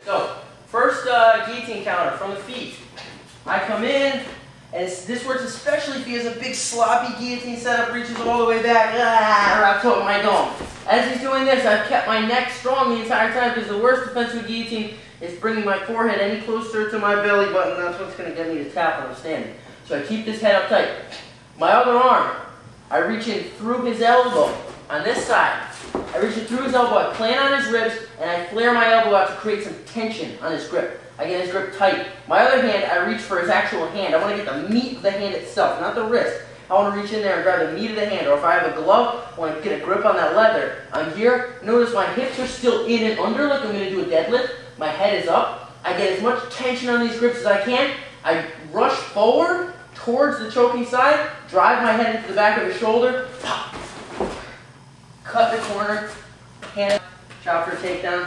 So, first guillotine counter from the feet. I come in, and this works especially if he has a big sloppy guillotine setup, reaches all the way back, wraps up my dome. As he's doing this, I've kept my neck strong the entire time because the worst defense with guillotine is bringing my forehead any closer to my belly button. That's what's going to get me to tap when I'm standing. So I keep this head up tight. My other arm, I reach in through his elbow on this side. I reach in through his elbow, I plant on his ribs, and I flare my elbow out to create some tension on his grip. I get his grip tight. My other hand, I reach for his actual hand. I want to get the meat of the hand itself, not the wrist. I want to reach in there and grab the meat of the hand. Or if I have a glove, I want to get a grip on that leather. I'm here. Notice my hips are still in and under like I'm going to do a deadlift. My head is up. I get as much tension on these grips as I can. I rush forward towards the choking side, drive my head into the back of his shoulder, pop, cut the corner, hand, chop for takedown,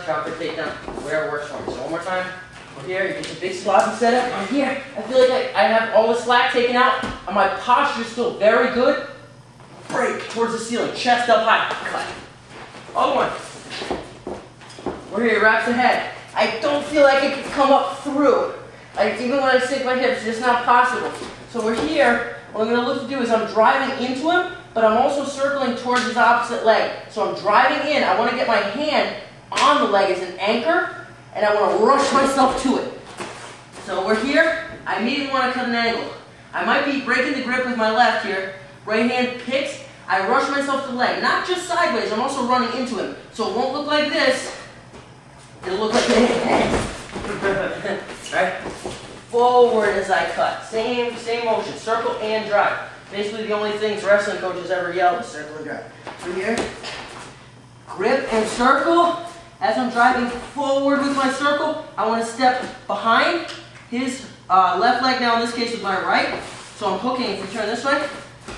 whatever works for me. So one more time. We're here, you get the big sloppy setup. I'm here. I feel like I have all the slack taken out, and my posture is still very good. Break towards the ceiling, chest up high, cut. Other one. We're here, wraps the head. I don't feel like it can come up through. Even when I sink my hips, it's just not possible. So we're here. What I'm going to look to do is I'm driving into him, but I'm also circling towards his opposite leg. So I'm driving in. I want to get my hand on the leg as an anchor, and I want to rush myself to it. So we're here. I immediately want to cut an angle. I might be breaking the grip with my left here. Right hand picks. I rush myself to the leg. Not just sideways, I'm also running into him. So it won't look like this. It'll look like this. Right? Forward as I cut. Same motion. Circle and drive. Basically the only things wrestling coaches ever yell is circle and drive. So here, grip and circle. As I'm driving forward with my circle, I want to step behind his left leg now, in this case with my right. So I'm hooking, if we turn this way,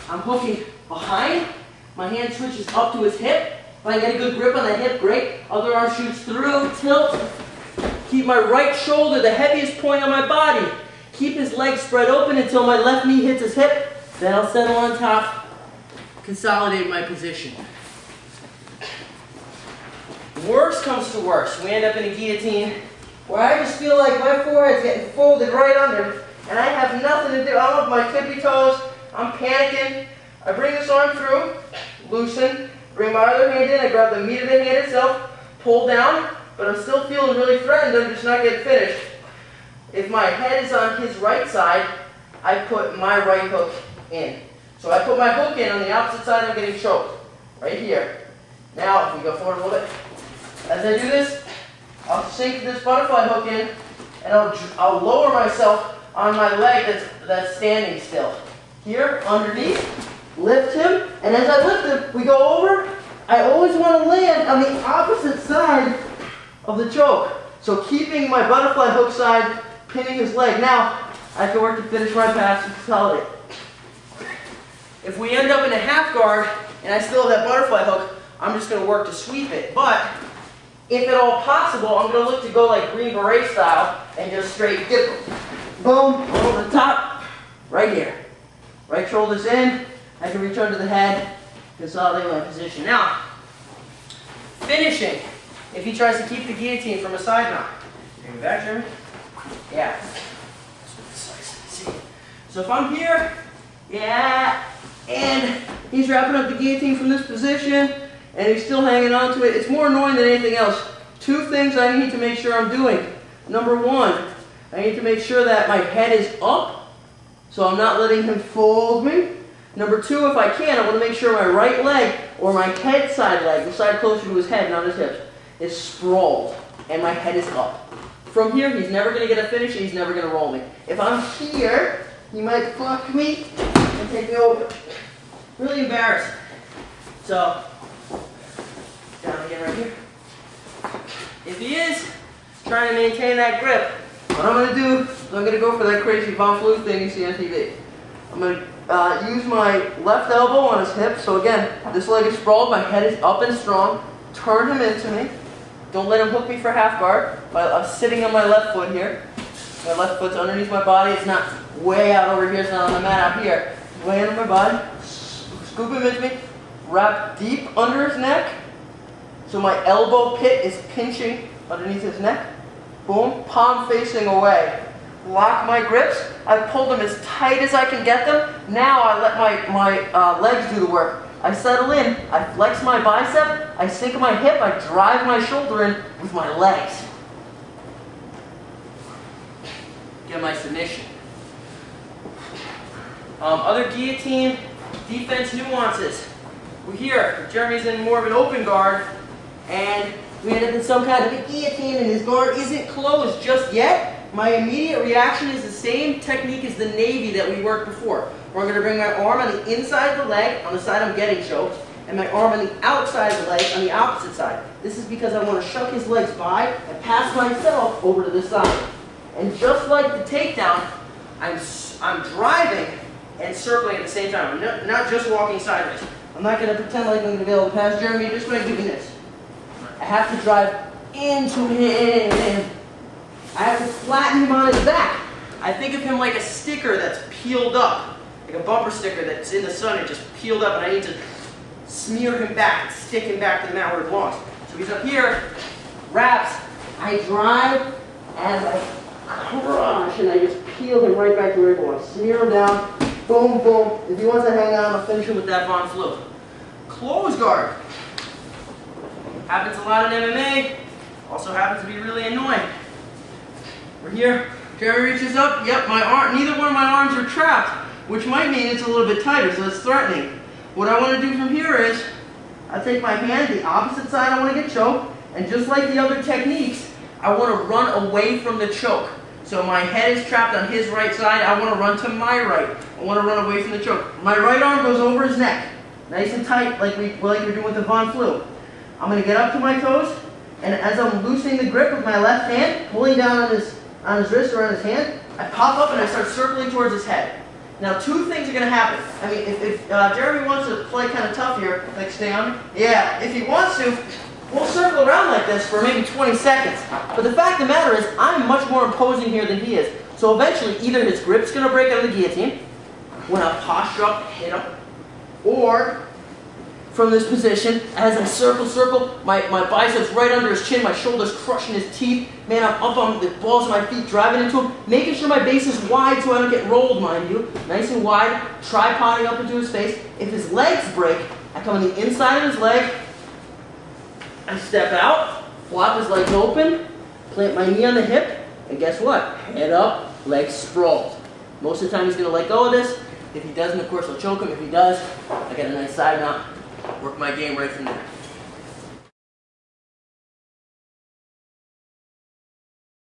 I'm hooking behind. My hand switches up to his hip. If I get a good grip on that hip, great. Other arm shoots through, tilt. Keep my right shoulder the heaviest point on my body. Keep his legs spread open until my left knee hits his hip. Then I'll settle on top, consolidate my position. Worst comes to worst, we end up in a guillotine where I just feel like my forehead's getting folded right under and I have nothing to do. I'm up my tippy toes, I'm panicking. I bring this arm through, loosen, bring my other hand in, I grab the meat of the hand itself, pull down, but I'm still feeling really threatened, I'm just not getting finished. If my head is on his right side, I put my right hook in. So I put my hook in on the opposite side, I'm getting choked. Right here. Now, if we go forward a little bit. As I do this, I'll sink this butterfly hook in, and I'll lower myself on my leg that's standing still. Here, underneath, lift him, and as I lift him, we go over. I always want to land on the opposite side of the choke. So keeping my butterfly hook side, pinning his leg. Now, I can work to finish my pass and consolidate. If we end up in a half guard, and I still have that butterfly hook, I'm just going to work to sweep it. But if at all possible, I'm going to look to go like Green Beret style and just straight dip them. Boom, over the top, right here. Right shoulder's in, I can reach under the head, consolidate my position. Now, finishing, if he tries to keep the guillotine from a side knock. Bring me back, Jeremy. Yeah. So if I'm here, yeah, and he's wrapping up the guillotine from this position, and he's still hanging on to it. It's more annoying than anything else. Two things I need to make sure I'm doing. Number one, I need to make sure that my head is up, so I'm not letting him fold me. Number two, if I can, I want to make sure my right leg, or my head side leg, the side closer to his head, not his hips, is sprawled, and my head is up. From here, he's never going to get a finish, and he's never going to roll me. If I'm here, he might fuck me and take me over. Really embarrassing. So, down again right here. If he is trying to maintain that grip, what I'm going to do is I'm going to go for that crazy Von Flue thing you see on TV. I'm going to use my left elbow on his hip. So again, this leg is sprawled, my head is up and strong. Turn him into me. Don't let him hook me for half guard. I'm sitting on my left foot here. My left foot's underneath my body. It's not way out over here. It's not on the mat out here. Way under my body. Scoop him into me. Wrap deep under his neck. So my elbow pit is pinching underneath his neck. boom, palm facing away. Lock my grips. I pull them as tight as I can get them. Now I let my legs do the work. I settle in, I flex my bicep, I sink my hip, I drive my shoulder in with my legs. Get my submission. Other guillotine defense nuances. We're here. Jeremy's in more of an open guard, and we end up in some kind of a guillotine, and his guard isn't closed just yet. My immediate reaction is the same technique as the Navy that we worked before. Where I'm going to bring my arm on the inside of the leg, on the side I'm getting choked, and my arm on the outside of the leg, on the opposite side. This is because I want to shuck his legs by and pass myself over to this side. And just like the takedown, I'm driving and circling at the same time. I'm not just walking sideways. I'm not going to pretend like I'm going to be able to pass Jeremy just by doing this. I have to drive into him. I have to flatten him on his back. I think of him like a sticker that's peeled up. Like a bumper sticker that's in the sun and just peeled up, and I need to smear him back, stick him back to the mat where it belongs. So he's up here, wraps, I drive, as I crush, and I just peel him right back to where it belongs. Smear him down, boom, boom. If he wants to hang on, I'll finish him with that Von Flu. Close guard. Happens a lot in MMA, also happens to be really annoying. We're here, Jeremy reaches up, yep, neither one of my arms are trapped, which might mean it's a little bit tighter, so it's threatening. What I want to do from here is, I take my hand, the opposite side I want to get choked, and just like the other techniques, I want to run away from the choke. So my head is trapped on his right side, I want to run to my right. I want to run away from the choke. My right arm goes over his neck, nice and tight like we're doing with the Von Flu. I'm going to get up to my toes, and as I'm loosening the grip with my left hand, pulling down on his wrist or on his hand, I pop up and I start circling towards his head. Now, two things are going to happen. I mean, if Jeremy wants to play kind of tough here, like stay on me, yeah, if he wants to, we'll circle around like this for maybe 20 seconds. But the fact of the matter is, I'm much more imposing here than he is. So eventually, either his grip's going to break out of the guillotine, when I posture up, hit him, or from this position, as I circle, my biceps right under his chin, my shoulders crushing his teeth. Man, I'm up on the balls of my feet, driving into him, making sure my base is wide so I don't get rolled, mind you. Nice and wide, tripoding up into his face. If his legs break, I come on the inside of his leg, I step out, flop his legs open, plant my knee on the hip, and guess what? Head up, legs sprawled. Most of the time he's going to let go of this. If he doesn't, of course, I'll choke him. If he does, I get a nice side mount. Work my game right from there.